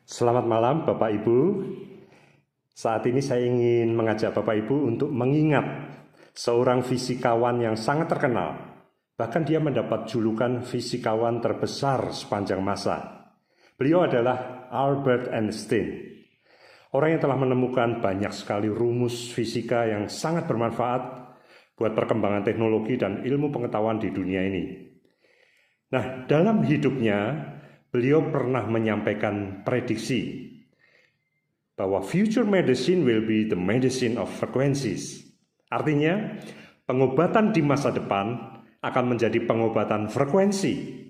Selamat malam Bapak Ibu. Saat ini saya ingin mengajak Bapak Ibu untuk mengingat seorang fisikawan yang sangat terkenal. Bahkan dia mendapat julukan fisikawan terbesar sepanjang masa. Beliau adalah Albert Einstein. Orang yang telah menemukan banyak sekali rumus fisika yang sangat bermanfaat buat perkembangan teknologi dan ilmu pengetahuan di dunia ini. Nah, dalam hidupnya beliau pernah menyampaikan prediksi bahwa future medicine will be the medicine of frequencies. Artinya, pengobatan di masa depan akan menjadi pengobatan frekuensi.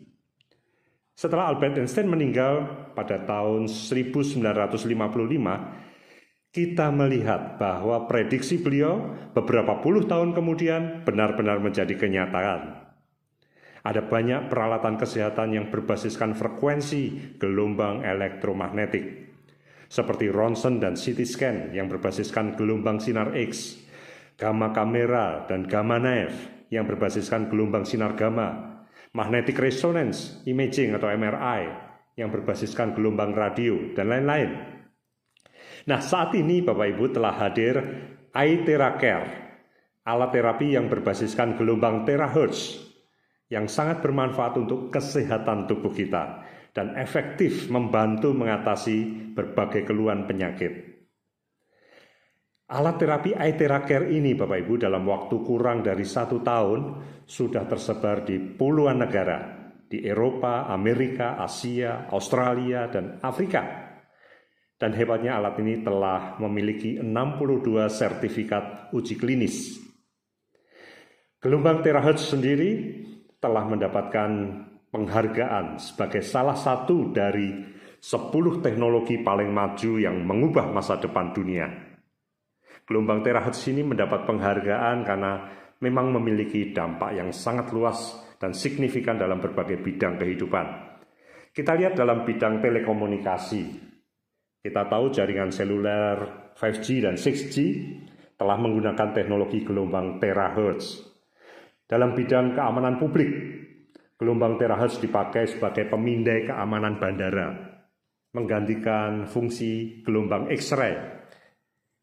Setelah Albert Einstein meninggal pada tahun 1955, kita melihat bahwa prediksi beliau beberapa puluh tahun kemudian benar-benar menjadi kenyataan. Ada banyak peralatan kesehatan yang berbasiskan frekuensi gelombang elektromagnetik, seperti ronsen dan CT scan yang berbasiskan gelombang sinar X, gamma kamera dan gamma knife yang berbasiskan gelombang sinar gamma, magnetic resonance imaging atau MRI yang berbasiskan gelombang radio, dan lain-lain. Nah, saat ini Bapak Ibu telah hadir iTheraCare, alat terapi yang berbasiskan gelombang terahertz yang sangat bermanfaat untuk kesehatan tubuh kita dan efektif membantu mengatasi berbagai keluhan penyakit. Alat terapi iTheraCare ini Bapak Ibu dalam waktu kurang dari 1 tahun sudah tersebar di puluhan negara, di Eropa, Amerika, Asia, Australia, dan Afrika. Dan hebatnya alat ini telah memiliki 62 sertifikat uji klinis. Gelombang terahertz sendiri telah mendapatkan penghargaan sebagai salah satu dari 10 teknologi paling maju yang mengubah masa depan dunia. Gelombang terahertz ini mendapat penghargaan karena memang memiliki dampak yang sangat luas dan signifikan dalam berbagai bidang kehidupan. Kita lihat dalam bidang telekomunikasi. Kita tahu jaringan seluler 5G dan 6G telah menggunakan teknologi gelombang terahertz. Dalam bidang keamanan publik, gelombang terahertz dipakai sebagai pemindai keamanan bandara, menggantikan fungsi gelombang X-ray.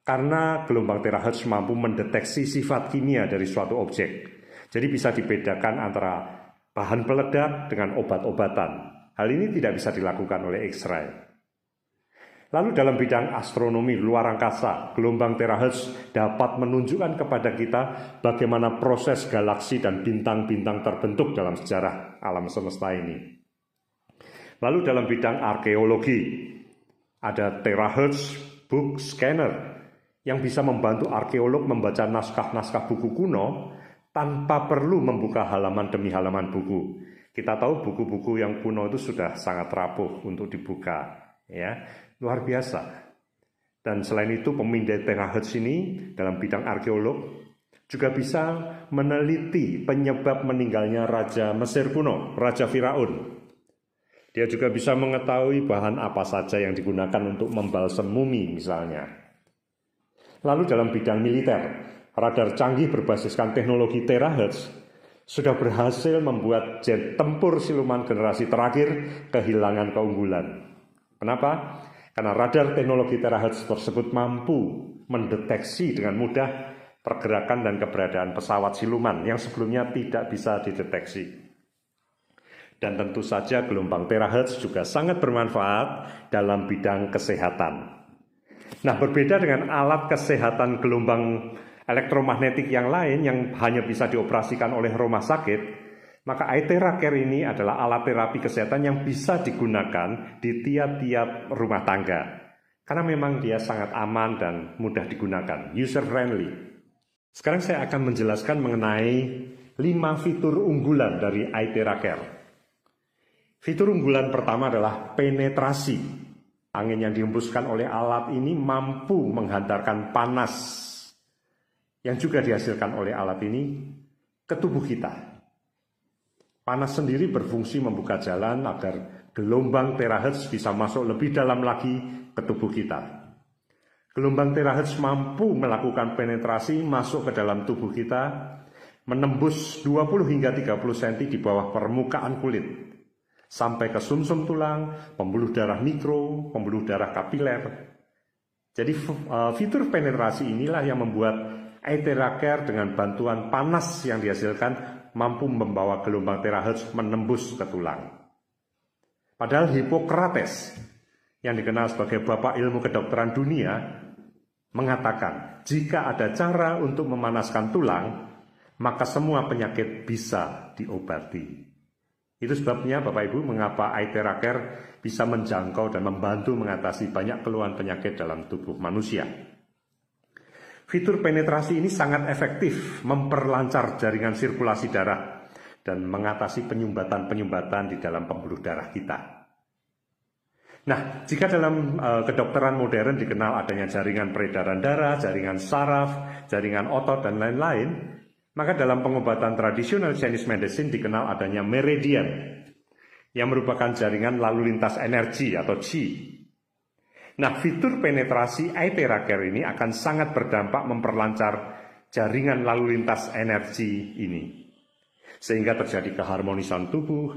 Karena gelombang terahertz mampu mendeteksi sifat kimia dari suatu objek. Jadi bisa dibedakan antara bahan peledak dengan obat-obatan. Hal ini tidak bisa dilakukan oleh X-ray. Lalu dalam bidang astronomi luar angkasa, gelombang terahertz dapat menunjukkan kepada kita bagaimana proses galaksi dan bintang-bintang terbentuk dalam sejarah alam semesta ini. Lalu dalam bidang arkeologi, ada terahertz book scanner yang bisa membantu arkeolog membaca naskah-naskah buku kuno tanpa perlu membuka halaman demi halaman buku. Kita tahu buku-buku yang kuno itu sudah sangat rapuh untuk dibuka, ya, luar biasa. Dan selain itu pemindai terahertz ini dalam bidang arkeolog juga bisa meneliti penyebab meninggalnya Raja Mesir kuno, Raja Firaun. Dia juga bisa mengetahui bahan apa saja yang digunakan untuk membalsem mumi misalnya. Lalu dalam bidang militer, radar canggih berbasiskan teknologi terahertz sudah berhasil membuat jet tempur siluman generasi terakhir kehilangan keunggulan. Kenapa? Karena radar teknologi terahertz tersebut mampu mendeteksi dengan mudah pergerakan dan keberadaan pesawat siluman yang sebelumnya tidak bisa dideteksi. Dan tentu saja gelombang terahertz juga sangat bermanfaat dalam bidang kesehatan. Nah, berbeda dengan alat kesehatan gelombang elektromagnetik yang lain yang hanya bisa dioperasikan oleh rumah sakit, maka iTheraCare ini adalah alat terapi kesehatan yang bisa digunakan di tiap-tiap rumah tangga. Karena memang dia sangat aman dan mudah digunakan, user friendly. Sekarang saya akan menjelaskan mengenai 5 fitur unggulan dari iTheraCare. Fitur unggulan pertama adalah penetrasi. Angin yang dihembuskan oleh alat ini mampu menghantarkan panas yang juga dihasilkan oleh alat ini ke tubuh kita. Panas sendiri berfungsi membuka jalan agar gelombang terahertz bisa masuk lebih dalam lagi ke tubuh kita. Gelombang terahertz mampu melakukan penetrasi masuk ke dalam tubuh kita, menembus 20 hingga 30 cm di bawah permukaan kulit. sampai ke sumsum tulang, pembuluh darah mikro, pembuluh darah kapiler. Jadi fitur penetrasi inilah yang membuat Aethera-Care dengan bantuan panas yang dihasilkan mampu membawa gelombang terahertz menembus ke tulang. Padahal Hippocrates yang dikenal sebagai bapak ilmu kedokteran dunia mengatakan, jika ada cara untuk memanaskan tulang, maka semua penyakit bisa diobati. Itu sebabnya Bapak Ibu mengapa Aethera-Care bisa menjangkau dan membantu mengatasi banyak keluhan penyakit dalam tubuh manusia. Fitur penetrasi ini sangat efektif memperlancar jaringan sirkulasi darah dan mengatasi penyumbatan-penyumbatan di dalam pembuluh darah kita. Nah, jika dalam kedokteran modern dikenal adanya jaringan peredaran darah, jaringan saraf, jaringan otot, dan lain-lain, maka dalam pengobatan tradisional Chinese medicine dikenal adanya meridian, yang merupakan jaringan lalu lintas energi atau qi. Nah, fitur penetrasi Aethera-Care ini akan sangat berdampak memperlancar jaringan lalu lintas energi ini, sehingga terjadi keharmonisan tubuh,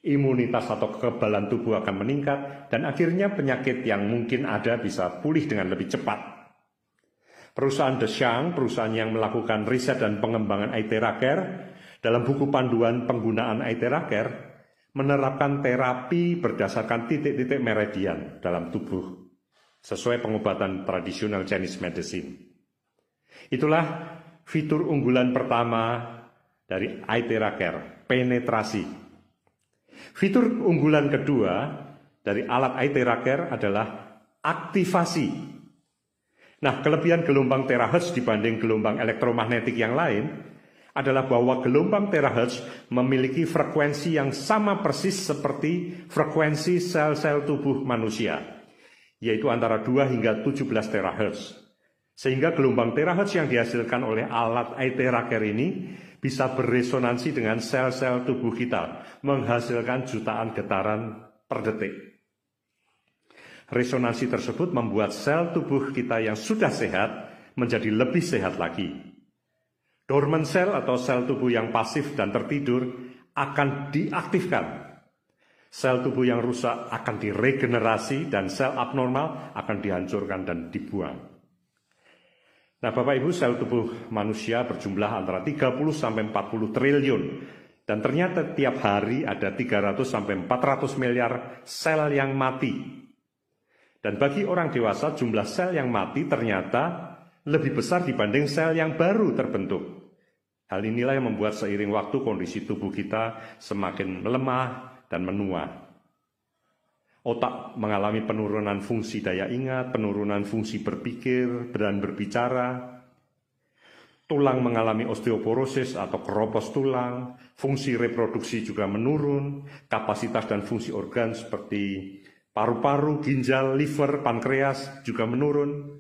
imunitas atau kekebalan tubuh akan meningkat, dan akhirnya penyakit yang mungkin ada bisa pulih dengan lebih cepat. Perusahaan Deshang, perusahaan yang melakukan riset dan pengembangan Aethera-Care, dalam buku panduan penggunaan Aethera-Care, menerapkan terapi berdasarkan titik-titik meridian dalam tubuh, sesuai pengobatan tradisional Chinese medicine. Itulah fitur unggulan pertama dari Aethera-Care, penetrasi. Fitur unggulan kedua dari alat Aethera-Care adalah aktivasi. Nah, kelebihan gelombang terahertz dibanding gelombang elektromagnetik yang lain adalah bahwa gelombang terahertz memiliki frekuensi yang sama persis seperti frekuensi sel-sel tubuh manusia, yaitu antara 2 hingga 17 terahertz. Sehingga gelombang terahertz yang dihasilkan oleh alat Aethera-Care ini bisa beresonansi dengan sel-sel tubuh kita, menghasilkan jutaan getaran per detik. Resonansi tersebut membuat sel tubuh kita yang sudah sehat menjadi lebih sehat lagi. Dormant cell atau sel tubuh yang pasif dan tertidur akan diaktifkan. Sel tubuh yang rusak akan diregenerasi dan sel abnormal akan dihancurkan dan dibuang. Nah, Bapak Ibu, sel tubuh manusia berjumlah antara 30 sampai 40 triliun dan ternyata tiap hari ada 300 sampai 400 miliar sel yang mati. Dan bagi orang dewasa jumlah sel yang mati ternyata lebih besar dibanding sel yang baru terbentuk. Hal inilah yang membuat seiring waktu kondisi tubuh kita semakin melemah dan menua. Otak mengalami penurunan fungsi daya ingat, penurunan fungsi berpikir dan berbicara. Tulang mengalami osteoporosis atau keropos tulang, fungsi reproduksi juga menurun, kapasitas dan fungsi organ seperti paru-paru, ginjal, liver, pankreas juga menurun.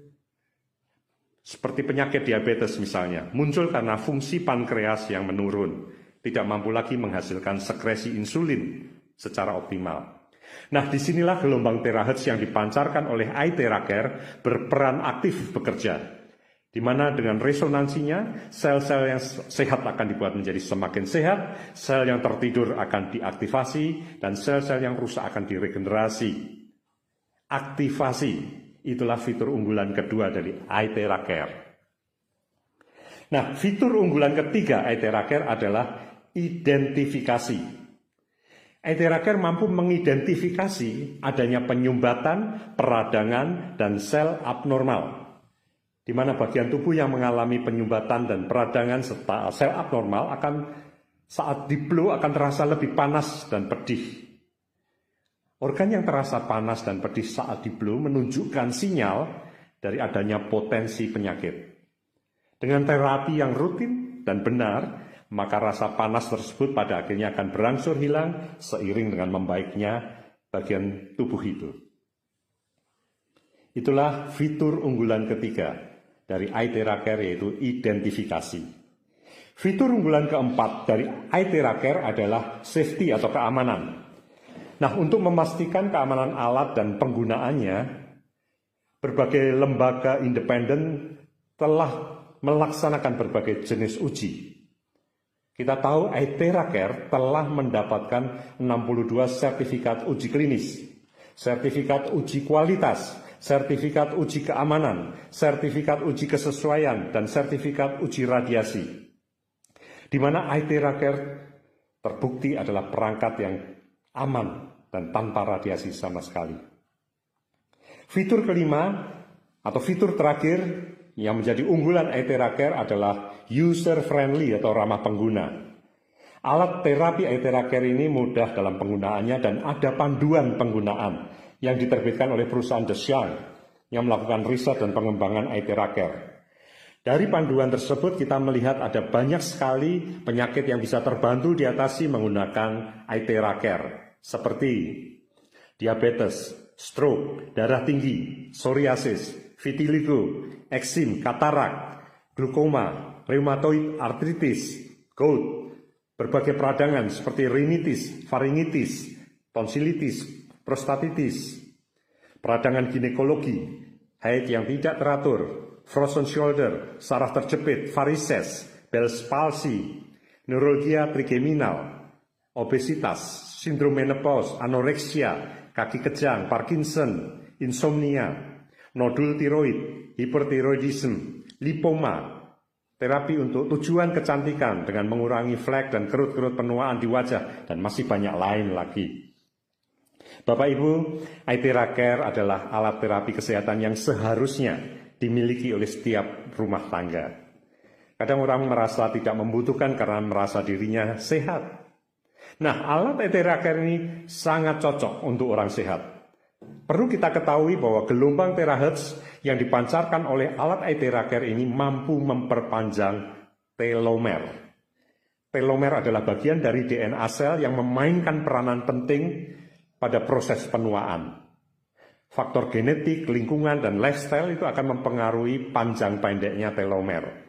Seperti penyakit diabetes misalnya, muncul karena fungsi pankreas yang menurun, tidak mampu lagi menghasilkan sekresi insulin secara optimal. Nah, disinilah gelombang terahertz yang dipancarkan oleh Aethera-Care berperan aktif bekerja, di mana dengan resonansinya sel-sel yang sehat akan dibuat menjadi semakin sehat, sel yang tertidur akan diaktifasi, dan sel-sel yang rusak akan diregenerasi. Aktivasi, itulah fitur unggulan kedua dari Aethera-Care. Nah, fitur unggulan ketiga Aethera-Care adalah identifikasi. Aethera-Care mampu mengidentifikasi adanya penyumbatan, peradangan, dan sel abnormal, di mana bagian tubuh yang mengalami penyumbatan dan peradangan serta sel abnormal akan saat di-blow akan terasa lebih panas dan pedih. Organ yang terasa panas dan pedih saat di-blow menunjukkan sinyal dari adanya potensi penyakit. Dengan terapi yang rutin dan benar, maka rasa panas tersebut pada akhirnya akan berangsur hilang seiring dengan membaiknya bagian tubuh itu. Itulah fitur unggulan ketiga dari Aethera-Care, yaitu identifikasi. Fitur unggulan keempat dari Aethera-Care adalah safety atau keamanan. Nah, untuk memastikan keamanan alat dan penggunaannya, berbagai lembaga independen telah melaksanakan berbagai jenis uji. Kita tahu Aithera-Care telah mendapatkan 62 sertifikat uji klinis, sertifikat uji kualitas, sertifikat uji keamanan, sertifikat uji kesesuaian, dan sertifikat uji radiasi. Di mana Aithera-Care terbukti adalah perangkat yang aman dan tanpa radiasi sama sekali. Fitur kelima atau fitur terakhir yang menjadi unggulan Aithera-Care adalah user-friendly atau ramah pengguna. Alat terapi Aithera-Care ini mudah dalam penggunaannya dan ada panduan penggunaan yang diterbitkan oleh perusahaan The Shang yang melakukan riset dan pengembangan Aithera-Care. Dari panduan tersebut kita melihat ada banyak sekali penyakit yang bisa terbantu diatasi menggunakan Aithera-Care, seperti diabetes, stroke, darah tinggi, psoriasis, vitiligo, eksim, katarak, glukoma, rheumatoid arthritis, gout, berbagai peradangan seperti rinitis, faringitis, tonsilitis, prostatitis, peradangan ginekologi, haid yang tidak teratur, frozen shoulder, saraf terjepit, varises, Bell's palsy, neuralgia trigeminal, obesitas, sindrom menopause, anoreksia, kaki kejang, Parkinson, insomnia, nodul tiroid, hipertiroidisme, lipoma, terapi untuk tujuan kecantikan dengan mengurangi flek dan kerut-kerut penuaan di wajah, dan masih banyak lain lagi. Bapak Ibu, Aithera-Care adalah alat terapi kesehatan yang seharusnya dimiliki oleh setiap rumah tangga. Kadang orang merasa tidak membutuhkan karena merasa dirinya sehat. Nah, alat Aithera-Care ini sangat cocok untuk orang sehat. Perlu kita ketahui bahwa gelombang terahertz yang dipancarkan oleh alat Aithera-Care ini mampu memperpanjang telomer. Telomer adalah bagian dari DNA sel yang memainkan peranan penting pada proses penuaan. Faktor genetik, lingkungan, dan lifestyle itu akan mempengaruhi panjang pendeknya telomer.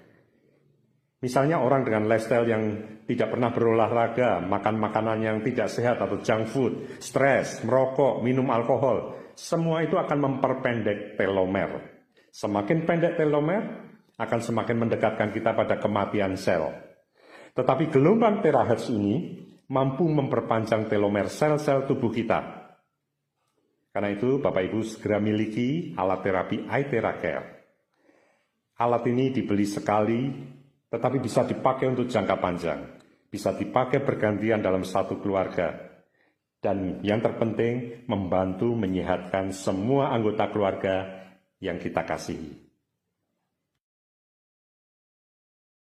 Misalnya orang dengan lifestyle yang tidak pernah berolahraga, makan makanan yang tidak sehat atau junk food, stres, merokok, minum alkohol, semua itu akan memperpendek telomer. Semakin pendek telomer, akan semakin mendekatkan kita pada kematian sel. Tetapi gelombang terahertz ini mampu memperpanjang telomer sel-sel tubuh kita. Karena itu, Bapak Ibu segera miliki alat terapi Aithera-Care. Alat ini dibeli sekali, tetapi bisa dipakai untuk jangka panjang, bisa dipakai bergantian dalam satu keluarga, dan yang terpenting membantu menyehatkan semua anggota keluarga yang kita kasihi.